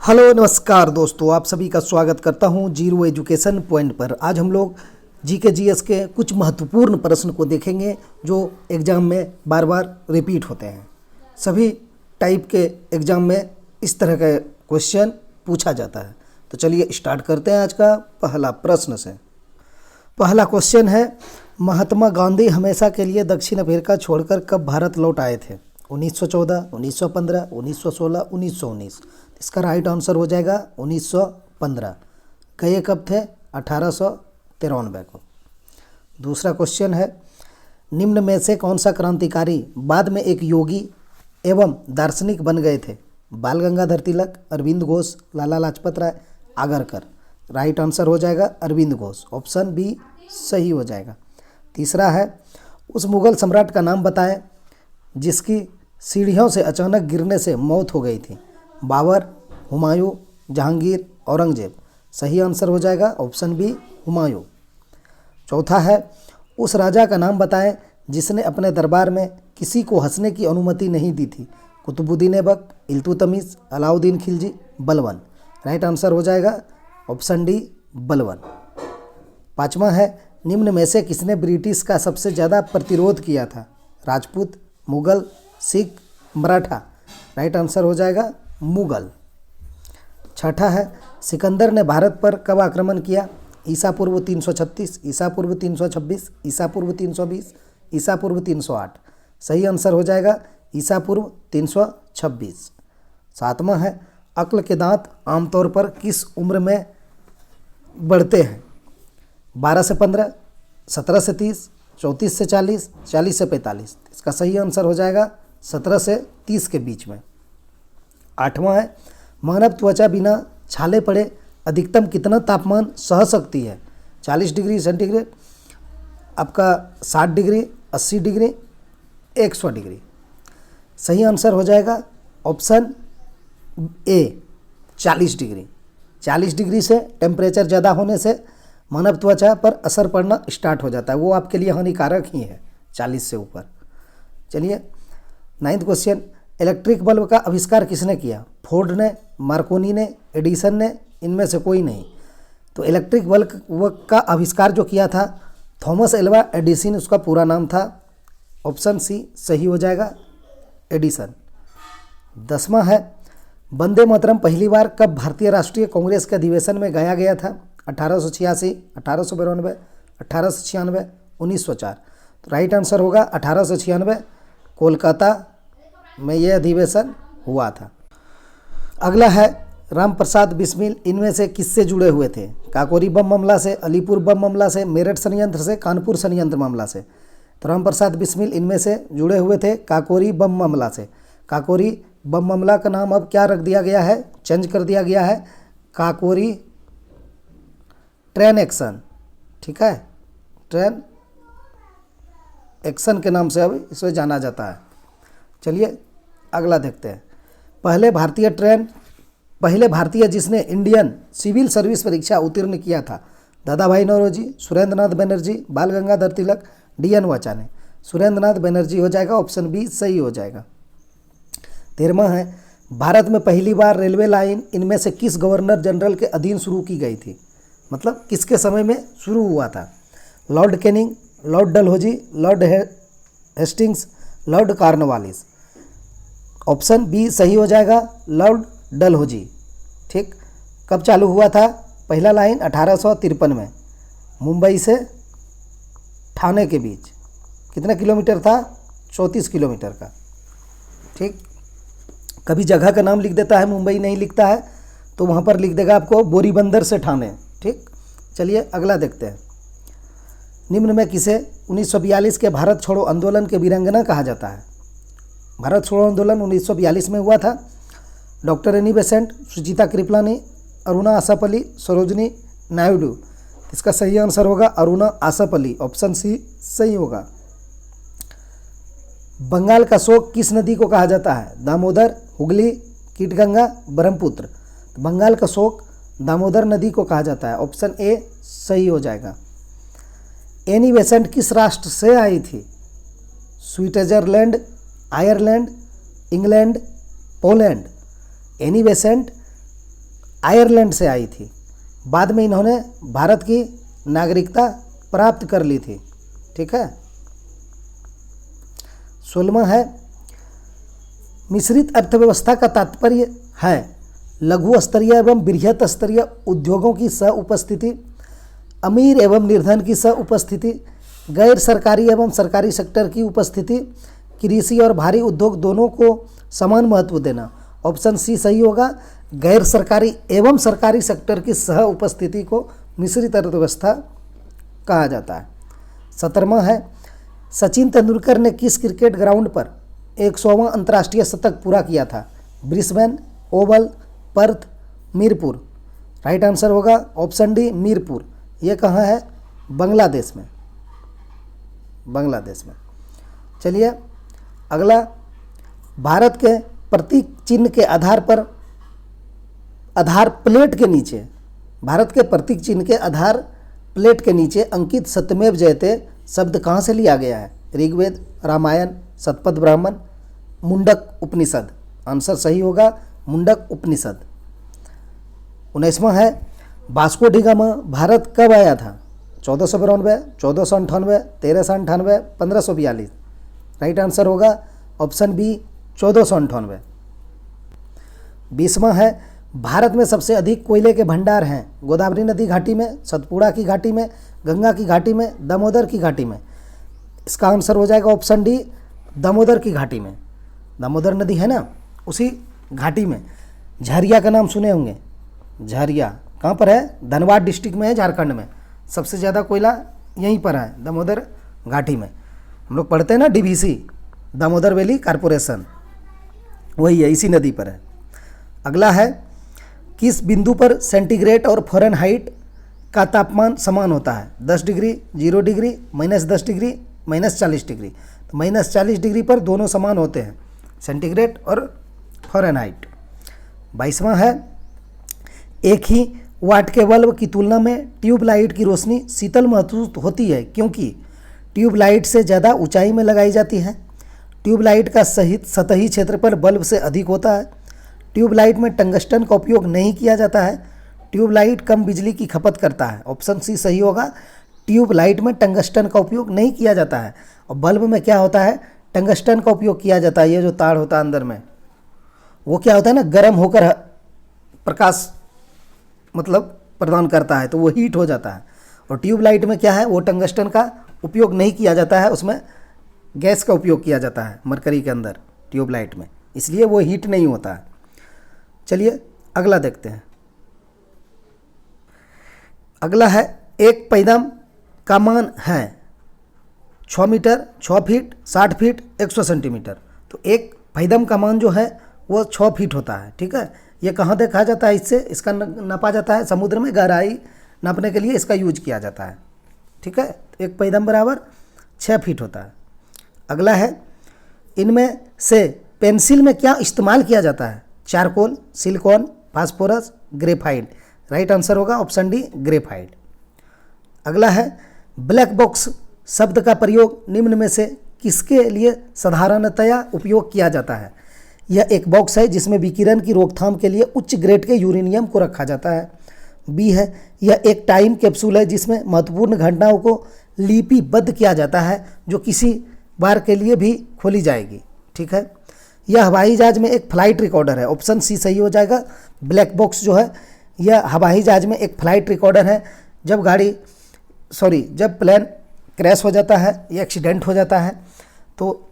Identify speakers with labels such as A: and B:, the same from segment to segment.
A: Hello नमस्कार दोस्तों, आप सभी का स्वागत करता हूं जीरो एजुकेशन पॉइंट पर। आज हम लोग जीके जीएस के कुछ महत्वपूर्ण प्रश्न को देखेंगे जो एग्ज़ाम में बार बार रिपीट होते हैं। सभी टाइप के एग्ज़ाम में इस तरह का क्वेश्चन पूछा जाता है। तो चलिए स्टार्ट करते हैं आज का पहला प्रश्न से। पहला क्वेश्चन है, महात्मा गांधी हमेशा के लिए दक्षिण अफ्रीका छोड़कर कब भारत लौट आए थे? 1914, 1915, 1916, 1919। इसका राइट आंसर हो जाएगा 1915। गए कब थे? 1893 को। दूसरा क्वेश्चन है, निम्न में से कौन सा क्रांतिकारी बाद में एक योगी एवं दार्शनिक बन गए थे? बाल गंगाधर तिलक, अरविंद घोष, लाला लाजपत राय, आगरकर। राइट आंसर हो जाएगा अरविंद घोष। ऑप्शन बी सही हो जाएगा। तीसरा है, उस मुगल सम्राट का नाम बताएं जिसकी सीढ़ियों से अचानक गिरने से मौत हो गई थी? बाबर, हुमायूं, जहांगीर, औरंगजेब। सही आंसर हो जाएगा ऑप्शन बी हुमायूं। चौथा है, उस राजा का नाम बताएं जिसने अपने दरबार में किसी को हंसने की अनुमति नहीं दी थी? कुतुबुद्दीन ऐबक, इल्तुतमिश, अलाउद्दीन खिलजी, बलबन। राइट आंसर हो जाएगा ऑप्शन डी बलबन। पाँचवा है, निम्न में से किसने ब्रिटिश का सबसे ज़्यादा प्रतिरोध किया था? राजपूत, मुगल, सिख, मराठा। राइट आंसर हो जाएगा मुगल। छठा है, सिकंदर ने भारत पर कब आक्रमण किया? ईसा पूर्व 336, ईसा पूर्व 326, ईसा पूर्व 320, ईसा पूर्व 308। सही आंसर हो जाएगा ईसा पूर्व 326। सातवां है, अक्ल के दांत आमतौर पर किस उम्र में बढ़ते हैं? 12 से 15, 17 से 30, 34 से 40, 40 से 45। इसका सही आंसर हो जाएगा 17 से 30 के बीच में। आठवां है, मानव त्वचा बिना छाले पड़े अधिकतम कितना तापमान सह सकती है? 40 डिग्री सेंटीग्रेड, आपका 60 डिग्री, 80 डिग्री, 100 डिग्री। सही आंसर हो जाएगा ऑप्शन ए 40 डिग्री। 40 डिग्री से टेम्परेचर ज़्यादा होने से मानव त्वचा पर असर पड़ना स्टार्ट हो जाता है, वो आपके लिए हानिकारक ही है 40 से ऊपर। चलिए 9th क्वेश्चन, इलेक्ट्रिक बल्ब का आविष्कार किसने किया? फोर्ड ने, मार्कोनी ने, एडिसन ने, इनमें से कोई नहीं। तो इलेक्ट्रिक बल्ब का आविष्कार जो किया था थॉमस एल्वा एडिसन, उसका पूरा नाम था। ऑप्शन सी सही हो जाएगा एडिसन। 10वां है, वंदे मातरम पहली बार कब भारतीय राष्ट्रीय कांग्रेस के अधिवेशन में गाया गया था? 1886, 1892, 1896, 1904। तो राइट आंसर होगा 1896, कोलकाता में यह अधिवेशन हुआ था। अगला है, राम प्रसाद बिस्मिल इनमें से किससे जुड़े हुए थे? काकोरी बम मामला से, अलीपुर बम मामला से, मेरठ षड्यंत्र से, कानपुर षड्यंत्र मामला से। तो राम प्रसाद बिस्मिल इनमें से जुड़े हुए थे काकोरी बम मामला से। काकोरी बम मामला का नाम अब क्या रख दिया गया है? चेंज कर दिया गया है, काकोरी ट्रेन एक्शन। ठीक है, ट्रेन एक्शन के नाम से अब इसे जाना जाता है। चलिए अगला देखते हैं। पहले भारतीय जिसने इंडियन सिविल सर्विस परीक्षा उत्तीर्ण किया था? दादा भाई नौरोजी, सुरेंद्र नाथ बनर्जी, बाल गंगाधर तिलक, DN वाचा ने। सुरेंद्र नाथ बनर्जी हो जाएगा, ऑप्शन बी सही हो जाएगा। 13वां है, भारत में पहली बार रेलवे लाइन इनमें से किस गवर्नर जनरल के अधीन शुरू की गई थी? मतलब किसके समय में शुरू हुआ था? Lord Canning, lord Dalhousie, lord Hastings, lord Cornwallis. Option B सही हो जाएगा लॉर्ड डलहौजी। ठीक, कब चालू हुआ था पहला लाइन? 1853 में, मुंबई से ठाणे के बीच। कितना किलोमीटर था? 34 किलोमीटर का। ठीक, कभी जगह का नाम लिख देता है, मुंबई नहीं लिखता है तो वहाँ पर लिख देगा आपको बोरीबंदर से ठाणे। ठीक, चलिए अगला देखते हैं। निम्न में किसे 1942 के भारत छोड़ो आंदोलन के वीरांगना कहा जाता है? भारत छोड़ो आंदोलन 1942 में हुआ था। डॉक्टर एनी बेसेंट, सुचिता कृपलानी, अरुणा आसापल्ली, सरोजनी नायडू। इसका सही आंसर होगा अरुणा आसापल्ली। ऑप्शन सी सही होगा। बंगाल का शोक किस नदी को कहा जाता है? दामोदर, हुगली, कीटगंगा, ब्रह्मपुत्र। बंगाल का शोक दामोदर नदी को कहा जाता है। ऑप्शन ए सही हो जाएगा। एनी बेसेंट किस राष्ट्र से आई थी? Switzerland, Ireland, England, Poland. Annie Besant Ireland से आई थी। बाद में इन्होंने भारत की नागरिकता प्राप्त कर ली थी। ठीक है। 16वां है, मिश्रित अर्थव्यवस्था का तात्पर्य है लघु स्तरीय एवं बृहत स्तरीय उद्योगों की सह उपस्थिति, अमीर एवं निर्धन की सह उपस्थिति, गैर सरकारी एवं सरकारी सेक्टर की उपस्थिति, कृषि और भारी उद्योग दोनों को समान महत्व देना। ऑप्शन सी सही होगा। गैर सरकारी एवं सरकारी सेक्टर की सह उपस्थिति को मिश्रित अर्थव्यवस्था कहा जाता है। 17वां है, सचिन तेंदुलकर ने किस क्रिकेट ग्राउंड पर 100वां अंतर्राष्ट्रीय शतक पूरा किया था? Brisbane, Oval, Perth, Mirpur. Right answer होगा ऑप्शन डी मीरपुर। ये कहाँ है? बांग्लादेश में। बांग्लादेश में। चलिए अगला, भारत के प्रतीक चिन्ह के आधार प्लेट के नीचे, भारत के प्रतीक चिन्ह के आधार प्लेट के नीचे अंकित सत्यमेव जयते शब्द कहाँ से लिया गया है? ऋग्वेद, रामायण, शतपथ ब्राह्मण, मुंडक उपनिषद। आंसर सही होगा मुंडक उपनिषद। 19वां है, वास्को डी गामा भारत कब आया था? 1492, 1498, 1398, 1542। राइट आंसर होगा ऑप्शन बी 1498। 20वां है, भारत में सबसे अधिक कोयले के भंडार हैं गोदावरी नदी घाटी में, सतपुड़ा की घाटी में, गंगा की घाटी में, दामोदर की घाटी में। इसका आंसर हो जाएगा ऑप्शन डी दामोदर की घाटी में। दामोदर नदी है ना, उसी घाटी में। झरिया का नाम सुने होंगे। झरिया कहाँ पर है? धनबाद डिस्ट्रिक्ट में है, झारखंड में। सबसे ज़्यादा कोयला यहीं पर है, दामोदर घाटी में। हम लोग पढ़ते हैं ना डीवीसी, दामोदर वैली कॉरपोरेशन, वही है, इसी नदी पर है। अगला है, किस बिंदु पर सेंटीग्रेड और फ़ारेनहाइट का तापमान समान होता है? 10 डिग्री, 0 डिग्री, -10 डिग्री, -40 डिग्री। तो -40 डिग्री पर दोनों समान होते हैं, सेंटीग्रेड और फ़ारेनहाइट। 22वां है, एक ही वाट के बल्ब की तुलना में ट्यूबलाइट की रोशनी शीतल महसूस होती है क्योंकि ट्यूबलाइट से ज़्यादा ऊंचाई में लगाई जाती है। ट्यूबलाइट का सतही क्षेत्रफल बल्ब से अधिक होता है। ट्यूबलाइट में टंगस्टन का उपयोग नहीं किया जाता है। ट्यूबलाइट कम बिजली की खपत करता है। ऑप्शन सी सही होगा। ट्यूबलाइट में टंगस्टन का उपयोग नहीं किया जाता है और बल्ब में क्या होता है? टंगस्टन का उपयोग किया जाता है। ये जो तार होता है अंदर में, वो क्या होता है ना, गर्म होकर प्रकाश मतलब प्रदान करता है, तो वो हीट हो जाता है। और ट्यूबलाइट में क्या है, वो टंगस्टन का उपयोग नहीं किया जाता है, उसमें गैस का उपयोग किया जाता है मरकरी के अंदर ट्यूबलाइट में, इसलिए वो हीट नहीं होता है। चलिए अगला देखते हैं। अगला है, एक पैदाम का मान है 6 मीटर, 6 फीट, 60 फीट, 100 सेंटीमीटर। तो एक पैदाम का मान जो है वो 6 फीट होता है। ठीक है। ये कहाँ देखा जाता है? इससे इसका नापा जाता है, समुद्र में गहराई नापने के लिए इसका यूज किया जाता है। ठीक है। एक पैदाम बराबर 6 फीट होता है। अगला है, इनमें से पेंसिल में क्या इस्तेमाल किया जाता है? Charcoal, silicon, phosphorus, graphite. Right answer होगा ऑप्शन डी ग्रेफाइट। अगला है, ब्लैक बॉक्स शब्द का प्रयोग निम्न में से किसके लिए साधारणतया उपयोग किया जाता है? यह एक बॉक्स है जिसमें विकिरण की रोकथाम के लिए उच्च ग्रेड के यूरेनियम को रखा जाता है। बी है, यह एक टाइम कैप्सूल है जिसमें महत्वपूर्ण घटनाओं को लिपिबद्ध किया जाता है जो किसी बार के लिए भी खोली जाएगी। ठीक है। यह हवाई जहाज में एक फ्लाइट रिकॉर्डर है। ऑप्शन सी सही हो जाएगा। ब्लैक बॉक्स जो है यह हवाई जहाज में एक फ्लाइट रिकॉर्डर है। जब प्लेन क्रैश हो जाता है या एक्सीडेंट हो जाता है तो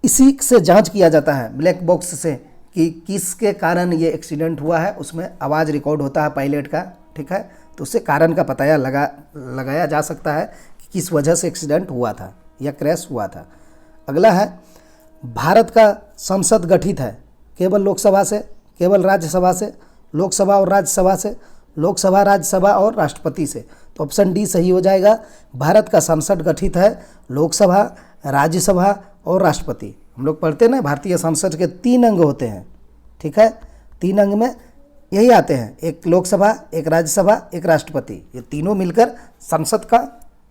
A: इसी से जांच किया जाता है, ब्लैक बॉक्स से, कि किसके कारण ये एक्सीडेंट हुआ है। उसमें आवाज़ रिकॉर्ड होता है पायलट का। ठीक है। तो उससे कारण का पता लगाया जा सकता है कि किस वजह से एक्सीडेंट हुआ था या क्रैश हुआ था। अगला है, भारत का संसद गठित है केवल लोकसभा से, केवल राज्यसभा से, लोकसभा और राज्यसभा से, लोकसभा, राज्यसभा और राष्ट्रपति से। तो ऑप्शन डी सही हो जाएगा। भारत का संसद गठित है लोकसभा, राज्यसभा और राष्ट्रपति। हम लोग पढ़ते हैं ना, भारतीय संसद के 3 अंग होते हैं। ठीक है। 3 अंग में यही आते हैं, एक लोकसभा, एक राज्यसभा, एक राष्ट्रपति। ये तीनों मिलकर संसद का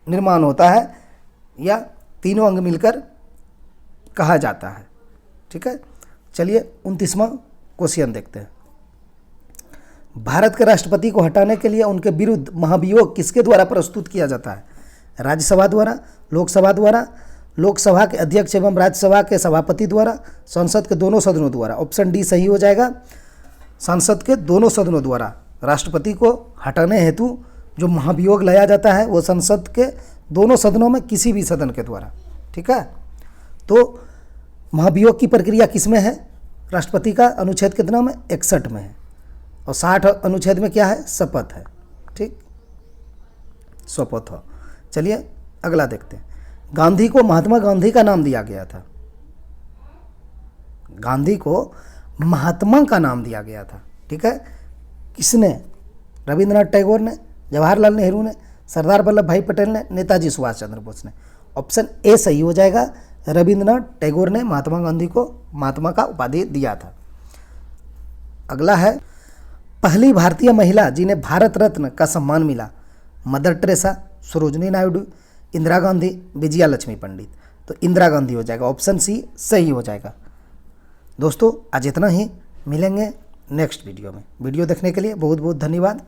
A: निर्माण होता है या तीनों अंग मिलकर कहा जाता है। ठीक है। चलिए 29वां क्वेश्चन देखते हैं। भारत के राष्ट्रपति को हटाने के लिए उनके विरुद्ध महाभियोग किसके द्वारा प्रस्तुत किया जाता है? राज्यसभा द्वारा, लोकसभा द्वारा, लोकसभा के अध्यक्ष एवं राज्यसभा के सभापति द्वारा, संसद के दोनों सदनों द्वारा। ऑप्शन डी सही हो जाएगा, संसद के दोनों सदनों द्वारा राष्ट्रपति को हटाने हेतु जो महाभियोग लाया जाता है वो संसद के दोनों सदनों में किसी भी सदन के द्वारा। ठीक है, तो महाभियोग की प्रक्रिया किस में है? राष्ट्रपति का अनुच्छेद कितना में? 61 में है, और 60 अनुच्छेद में क्या है? शपथ है। ठीक, शपथ हो। चलिए अगला देखते हैं। गांधी को महात्मा गांधी का नाम दिया गया था। गांधी को महात्मा का नाम दिया गया था। ठीक है, किसने? रविंद्रनाथ टैगोर ने, जवाहरलाल नेहरू ने, सरदार वल्लभ भाई पटेल ने, नेताजी सुभाष चंद्र बोस ने। ऑप्शन ए सही हो जाएगा, रविंद्रनाथ टैगोर ने महात्मा गांधी को महात्मा का उपाधि दिया था। अगला है, पहली भारतीय महिला जिन्हें भारत रत्न का सम्मान मिला। मदर टेरेसा, सरोजनी नायडू, इंदिरा गांधी, विजया लक्ष्मी पंडित। तो इंदिरा गांधी हो जाएगा, ऑप्शन सी सही हो जाएगा। दोस्तों आज इतना ही, मिलेंगे नेक्स्ट वीडियो में। वीडियो देखने के लिए बहुत बहुत धन्यवाद।